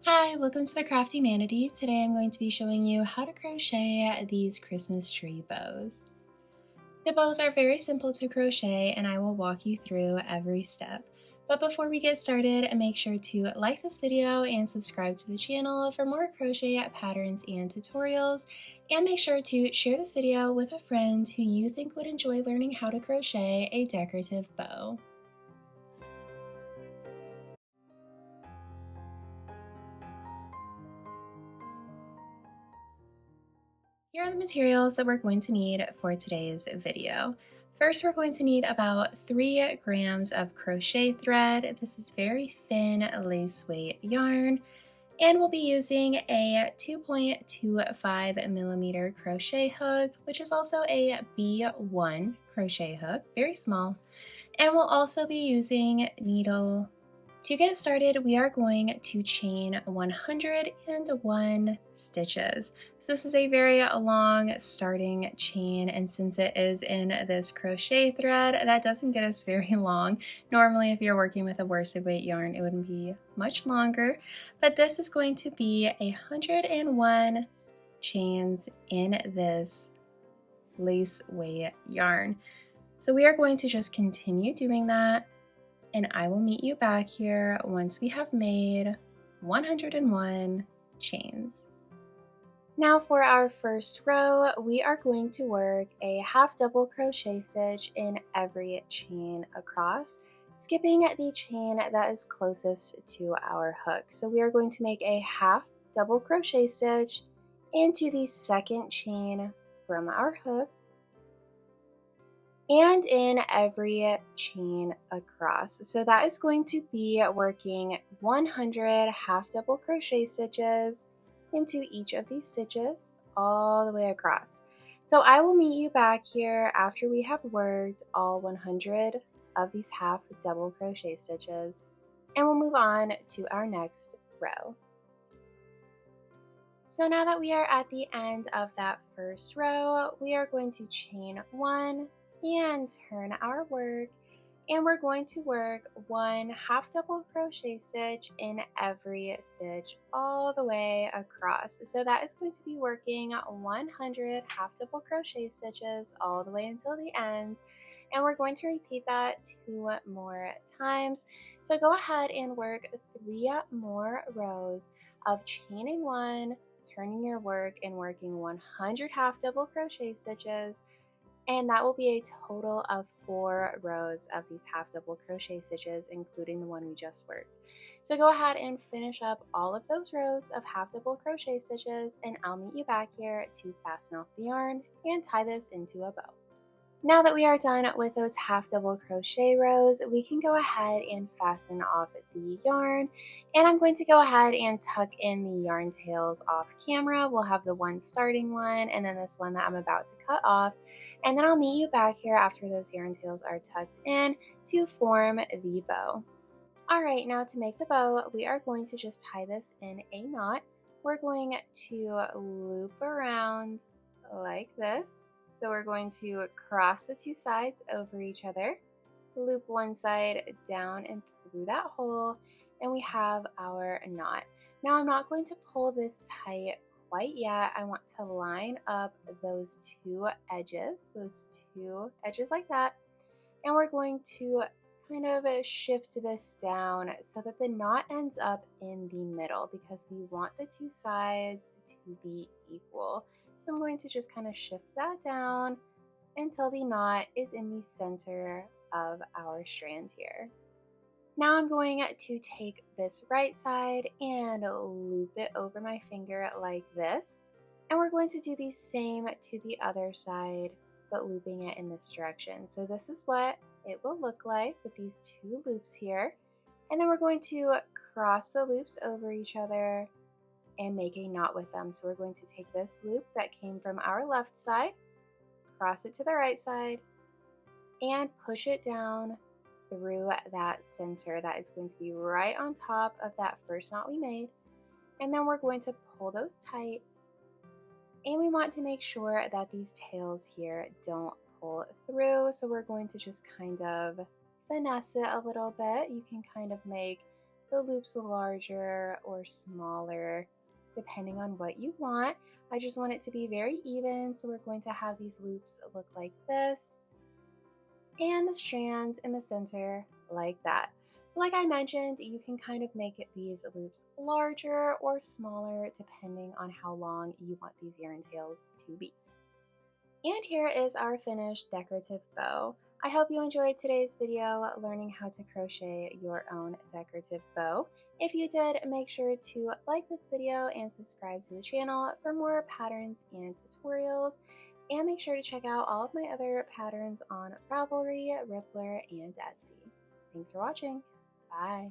Hi, welcome to the CrafteeManatee. Today I'm going to be showing you how to crochet these Christmas tree bows. The bows are very simple to crochet and I will walk you through every step. But before we get started, make sure to like this video and subscribe to the channel for more crochet patterns and tutorials. And make sure to share this video with a friend who you think would enjoy learning how to crochet a decorative bow. Here are the materials that we're going to need for today's video. First, we're going to need about 3 grams of crochet thread. This is very thin lace weight yarn. And we'll be using a 2.25 millimeter crochet hook, which is also a B1 crochet hook, very small. And we'll also be using needle. To get started, we are going to chain 101 stitches. So this is a very long starting chain, and since it is in this crochet thread, that doesn't get us very long. Normally, if you're working with a worsted weight yarn, it wouldn't be much longer, but this is going to be 101 chains in this lace weight yarn. So we are going to just continue doing that, and I will meet you back here once we have made 101 chains. Now for our first row, we are going to work a half double crochet stitch in every chain across, skipping the chain that is closest to our hook. So we are going to make a half double crochet stitch into the second chain from our hook, and in every chain across. So that is going to be working 100 half double crochet stitches into each of these stitches all the way across. So I will meet you back here after we have worked all 100 of these half double crochet stitches, and we'll move on to our next row. So now that we are at the end of that first row, we are going to chain 1 and turn our work, and we're going to work 1 half double crochet stitch in every stitch all the way across. So that is going to be working 100 half double crochet stitches all the way until the end, and we're going to repeat that 2 more times. So go ahead and work 3 more rows of chaining 1, turning your work, and working 100 half double crochet stitches, and that will be a total of 4 rows of these half double crochet stitches, including the one we just worked. So go ahead and finish up all of those rows of half double crochet stitches, and I'll meet you back here to fasten off the yarn and tie this into a bow. Now that we are done with those half double crochet rows, we can go ahead and fasten off the yarn. And I'm going to go ahead and tuck in the yarn tails off camera. We'll have the one starting one and then this one that I'm about to cut off. And then I'll meet you back here after those yarn tails are tucked in to form the bow. All right, now to make the bow, we are going to just tie this in a knot. We're going to loop around like this. So we're going to cross the 2 sides over each other, loop one side down and through that hole, and we have our knot. Now I'm not going to pull this tight quite yet. I want to line up those two edges like that, and we're going to kind of shift this down so that the knot ends up in the middle because we want the 2 sides to be equal. So I'm going to just kind of shift that down until the knot is in the center of our strand here. Now I'm going to take this right side and loop it over my finger like this. And we're going to do the same to the other side, but looping it in this direction. So this is what it will look like with these 2 loops here. And then we're going to cross the loops over each other and make a knot with them. So we're going to take this loop that came from our left side, cross it to the right side, and push it down through that center that is going to be right on top of that first knot we made. And then we're going to pull those tight, and we want to make sure that these tails here don't pull through. So we're going to just kind of finesse it a little bit. You can kind of make the loops larger or smaller, depending on what you want. I just want it to be very even, so we're going to have these loops look like this, and the strands in the center like that. So like I mentioned, you can kind of make these loops larger or smaller depending on how long you want these yarn tails to be. And here is our finished decorative bow. I hope you enjoyed today's video learning how to crochet your own decorative bow. If you did, make sure to like this video and subscribe to the channel for more patterns and tutorials. And make sure to check out all of my other patterns on Ravelry, Rippler, and Etsy. Thanks for watching. Bye.